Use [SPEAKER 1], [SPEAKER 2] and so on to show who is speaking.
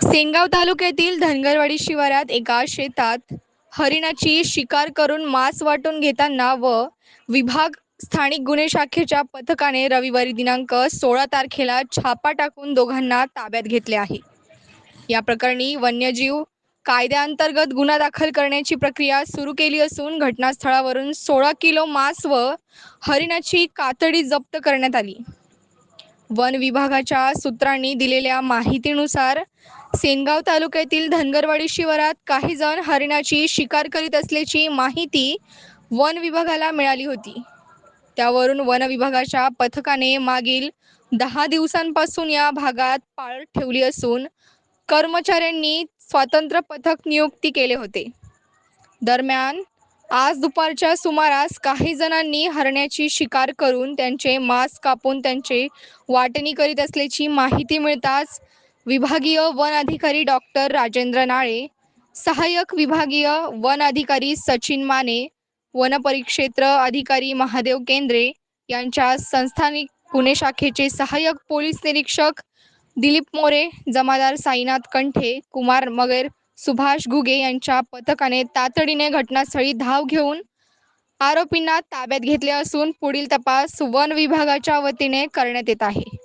[SPEAKER 1] सेनगाव तालुक्यातील धनगरवाडी शिवारात एका शेतात हरिणाची शिकार करून मांस वाटून घेताना विभाग स्थानिक गुन्हे शाखेच्या पथकाने रविवारी दिनांक 16 तारखेला छापा टाकून दोघांना ताब्यात घेतले आहे। या प्रकरणी वन्यजीव कायद्याअंतर्गत गुन्हा दाखल करण्याची प्रक्रिया सुरू केली असून घटनास्थळावरून 16 किलो मांस व हरिणाची कातडी जप्त करण्यात आली। वन विभागाच्या सूत्रांनी दिलेल्या माहितीनुसार सेनगाव तालुक्यातील धनगरवाडी शिवारात काही जण हरिणाची शिकार करीत असल्याची माहिती वन विभागाला मिळाली होती। त्यावरून वन विभागाच्या पथकाने मागील 10 दिवसांपासून या भागात पाळत ठेवली असून कर्मचाऱ्यांनी स्वतंत्र पथक नियुक्ती केले होते। दरम्यान आज दुपारच्या सुमारास काही जणांनी हरणाची शिकार करून त्यांचे मांस कापून त्यांचे वाटणी करीत असल्याची माहिती मिळताच विभागीय वन अधिकारी डॉक्टर राजेंद्र नाळे, सहाय्यक विभागीय वन अधिकारी सचिन माने, वनपरिक्षेत्र अधिकारी महादेव केंद्रे यांच्या संस्थानिक गुन्हे शाखेचे सहाय्यक पोलीस निरीक्षक दिलीप मोरे, जमादार साईनाथ कंठे, कुमार मगर, सुभाष घुगे यांच्या पथकाने तातडीने घटनास्थळी धाव घेऊन आरोपींना ताब्यात घेतले असून पुढील तपास वन विभागाच्या वतीने करण्यात येत आहे।